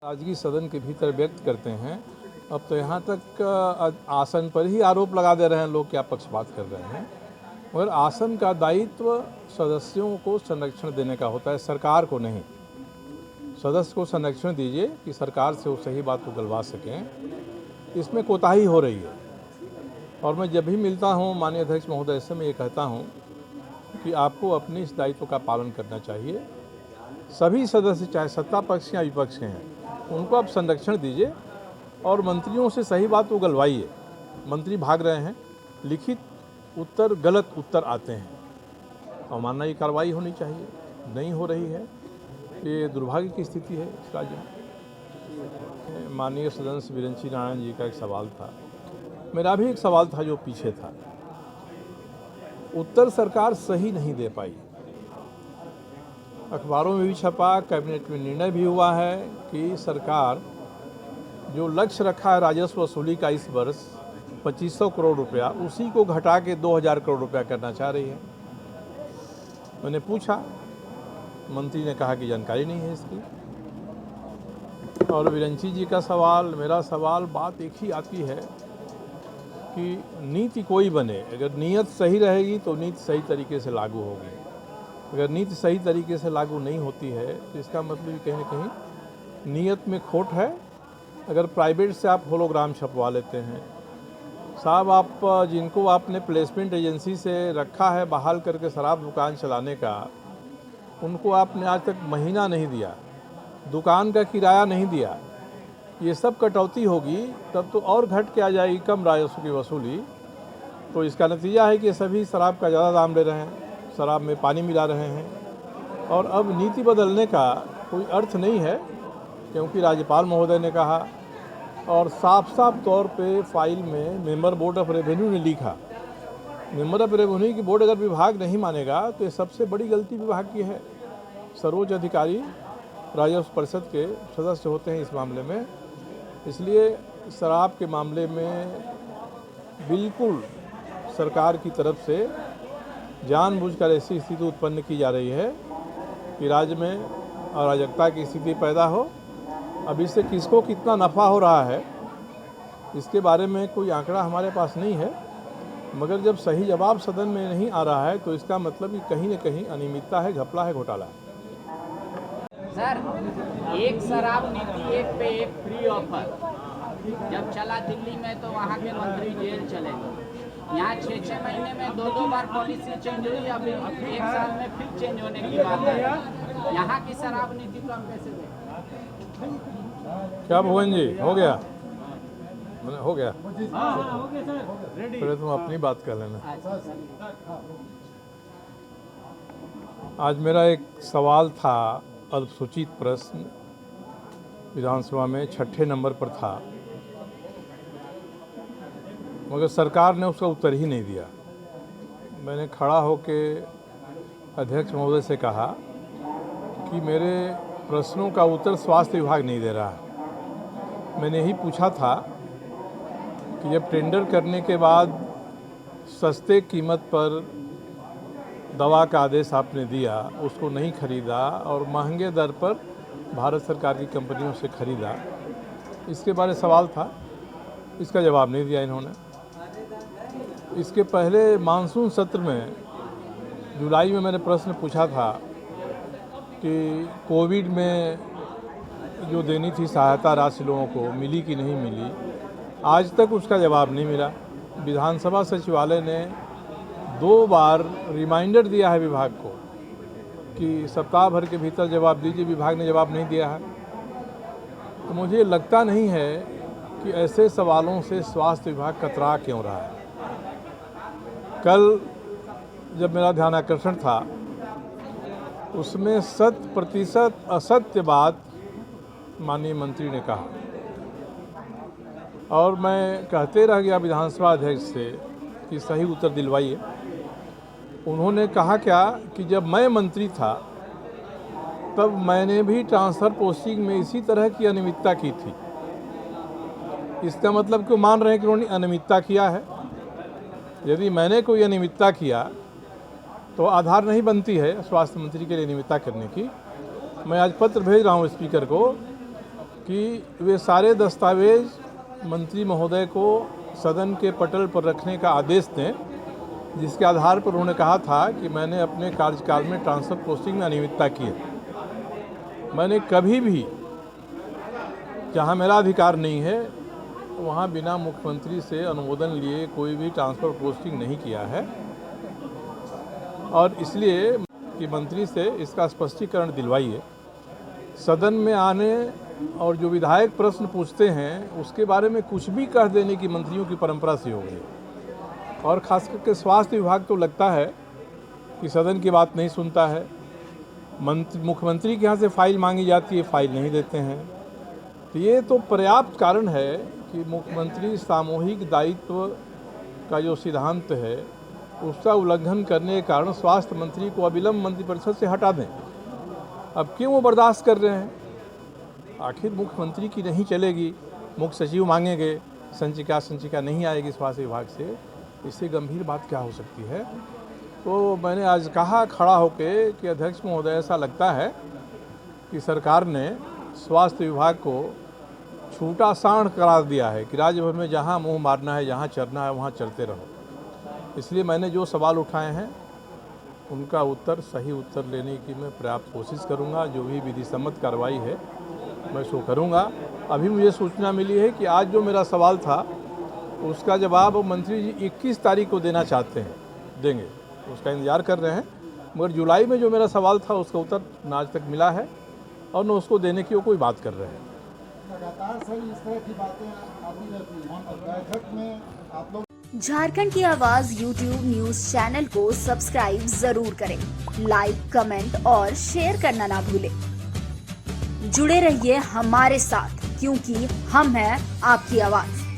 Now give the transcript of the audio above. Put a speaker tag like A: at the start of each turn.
A: नाराजगी सदन के भीतर व्यक्त करते हैं। अब तो यहाँ तक आसन पर ही आरोप लगा दे रहे हैं लोग, क्या पक्षपात कर रहे हैं। मगर आसन का दायित्व सदस्यों को संरक्षण देने का होता है, सरकार को नहीं। सदस्य को संरक्षण दीजिए कि सरकार से वो सही बात को गलवा सकें। इसमें कोताही हो रही है और मैं जब भी मिलता हूँ माननीय अध्यक्ष महोदय से मैं ये कहता हूँ कि आपको अपने इस दायित्व का पालन करना चाहिए। सभी सदस्य चाहे सत्ता पक्ष या विपक्ष के हैं, उनको आप संरक्षण दीजिए और मंत्रियों से सही बात उगलवाइए। मंत्री भाग रहे हैं, लिखित उत्तर गलत उत्तर आते हैं और मानना ये कार्रवाई होनी चाहिए, नहीं हो रही है। ये दुर्भाग्य की स्थिति है इस राज्य में। माननीय सदस्य वीरेंद्र नारायण जी का एक सवाल था, मेरा भी एक सवाल था जो पीछे था। उत्तर सरकार सही नहीं दे पाई। अखबारों में भी छपा, कैबिनेट में निर्णय भी हुआ है कि सरकार जो लक्ष्य रखा है राजस्व वसूली का इस वर्ष 2500 करोड़ रुपया, उसी को घटा के 2000 करोड़ रुपया करना चाह रही है। मैंने पूछा, मंत्री ने कहा कि जानकारी नहीं है इसकी। और वीरेंद्र जी का सवाल, मेरा सवाल, बात एक ही आती है कि नीति कोई बने, अगर नीयत सही रहेगी तो नीति सही तरीके से लागू होगी। अगर नीति सही तरीके से लागू नहीं होती है तो इसका मतलब कहीं न कहीं नीयत में खोट है। अगर प्राइवेट से आप होलोग्राम छपवा लेते हैं, साहब आप जिनको आपने प्लेसमेंट एजेंसी से रखा है बहाल करके शराब दुकान चलाने का, उनको आपने आज तक महीना नहीं दिया, दुकान का किराया नहीं दिया, ये सब कटौती होगी तब तो और घट के आ जाएगी कम राजस्व की वसूली। तो इसका नतीजा है कि सभी शराब का ज़्यादा दाम ले रहे हैं, शराब में पानी मिला रहे हैं और अब नीति बदलने का कोई अर्थ नहीं है, क्योंकि राज्यपाल महोदय ने कहा और साफ साफ तौर पे फाइल में मेंबर बोर्ड ऑफ रेवेन्यू ने लिखा। मेंबर ऑफ रेवेन्यू की बोर्ड अगर विभाग नहीं मानेगा तो ये सबसे बड़ी गलती विभाग की है। सर्वोच्च अधिकारी राजस्व परिषद के सदस्य होते हैं इस मामले में, इसलिए शराब के मामले में बिल्कुल सरकार की तरफ से जानबूझकर ऐसी स्थिति उत्पन्न की जा रही है कि राज्य में अराजकता की स्थिति पैदा हो। अब इससे किसको कितना नफ़ा हो रहा है इसके बारे में कोई आंकड़ा हमारे पास नहीं है, मगर जब सही जवाब सदन में नहीं आ रहा है तो इसका मतलब कि कहीं न कहीं अनियमितता है, घपला है, घोटाला है।
B: सर, एक शराब नीति एक पे एक फ्री ऑफर जब चला दिल्ली में तो वहाँ के मंत्री जेल चले गए। यहाँ 6-6 महीने में 2-2 बार पॉलिसी चेंज हुई, अभी 1 साल में फिर चेंज होने की बात है। यहाँ की शराब नीति को हम कैसे दें?
A: क्या भुवन जी, हो गया? हो गया?
B: हो गया सर, रेडी।
A: पहले तुम अपनी बात कर लेना। आज मेरा एक सवाल था, अल्पसूचित प्रश्न, विधानसभा में 6ठे नंबर पर था, मगर सरकार ने उसका उत्तर ही नहीं दिया। मैंने खड़ा होकर अध्यक्ष महोदय से कहा कि मेरे प्रश्नों का उत्तर स्वास्थ्य विभाग नहीं दे रहा है। मैंने ही पूछा था कि जब टेंडर करने के बाद सस्ते कीमत पर दवा का आदेश आपने दिया, उसको नहीं खरीदा और महंगे दर पर भारत सरकार की कंपनियों से खरीदा, इसके बारे में सवाल था, इसका जवाब नहीं दिया इन्होंने। इसके पहले मानसून सत्र में जुलाई में मैंने प्रश्न पूछा था कि कोविड में जो देनी थी सहायता राशि लोगों को मिली कि नहीं मिली, आज तक उसका जवाब नहीं मिला। विधानसभा सचिवालय ने 2 बार रिमाइंडर दिया है विभाग को कि सप्ताह भर के भीतर जवाब दीजिए, विभाग ने जवाब नहीं दिया है। तो मुझे लगता नहीं है कि ऐसे सवालों से स्वास्थ्य विभाग कतरा क्यों रहा है। कल जब मेरा ध्यानाकर्षण था उसमें 100% असत्य बात माननीय मंत्री ने कहा और मैं कहते रह गया विधानसभा अध्यक्ष से कि सही उत्तर दिलवाइए। उन्होंने कहा क्या कि जब मैं मंत्री था तब मैंने भी ट्रांसफ़र पोस्टिंग में इसी तरह की अनियमितता की थी। इसका मतलब क्यों मान रहे हैं कि उन्होंने अनियमितता किया है? यदि मैंने कोई अनियमितता किया तो आधार नहीं बनती है स्वास्थ्य मंत्री के लिए अनियमितता करने की। मैं आज पत्र भेज रहा हूँ स्पीकर को कि वे सारे दस्तावेज मंत्री महोदय को सदन के पटल पर रखने का आदेश दें, जिसके आधार पर उन्होंने कहा था कि मैंने अपने कार्यकाल में ट्रांसफ़र पोस्टिंग में अनियमितता की है। मैंने कभी भी जहां मेरा अधिकार नहीं है वहां बिना मुख्यमंत्री से अनुमोदन लिए कोई भी ट्रांसफ़र पोस्टिंग नहीं किया है, और इसलिए कि मंत्री से इसका स्पष्टीकरण दिलवाइए। सदन में आने और जो विधायक प्रश्न पूछते हैं उसके बारे में कुछ भी कह देने की मंत्रियों की परंपरा से हो गई, और ख़ास करके स्वास्थ्य विभाग तो लगता है कि सदन की बात नहीं सुनता है। मुख्यमंत्री के यहाँ से फाइल मांगी जाती है, फाइल नहीं देते हैं। तो ये तो पर्याप्त कारण है कि मुख्यमंत्री सामूहिक दायित्व का जो सिद्धांत है उसका उल्लंघन करने के कारण स्वास्थ्य मंत्री को अविलंब मंत्रिपरिषद से हटा दें। अब क्यों वो बर्दाश्त कर रहे हैं? आखिर मुख्यमंत्री की नहीं चलेगी, मुख्य सचिव मांगेंगे, संचिका नहीं आएगी स्वास्थ्य विभाग से, इससे गंभीर बात क्या हो सकती है? तो मैंने आज कहा खड़ा होकर कि अध्यक्ष महोदय, ऐसा लगता है कि सरकार ने स्वास्थ्य विभाग को छूटा सांड करार दिया है कि राज्य भर में जहां मुंह मारना है, जहां चरना है वहां चरते रहो। इसलिए मैंने जो सवाल उठाए हैं उनका सही उत्तर लेने की मैं पर्याप्त कोशिश करूंगा। जो भी विधि सम्मत कार्रवाई है मैं सो करूंगा। अभी मुझे सूचना मिली है कि आज जो मेरा सवाल था उसका जवाब मंत्री जी 21 तारीख को देना चाहते हैं, देंगे, उसका इंतज़ार कर रहे हैं। मगर जुलाई में जो मेरा सवाल था उसका उत्तर न आज तक मिला है और न उसको देने की वो कोई बात कर रहे हैं।
C: लगातार सही इस तरह की बातें आती रहती हैं। बैठक में आप लोग
D: झारखंड की आवाज YouTube न्यूज चैनल को सब्सक्राइब जरूर करें, लाइक, कमेंट और शेयर करना ना भूलें। जुड़े रहिए हमारे साथ, क्योंकि हम हैं आपकी आवाज।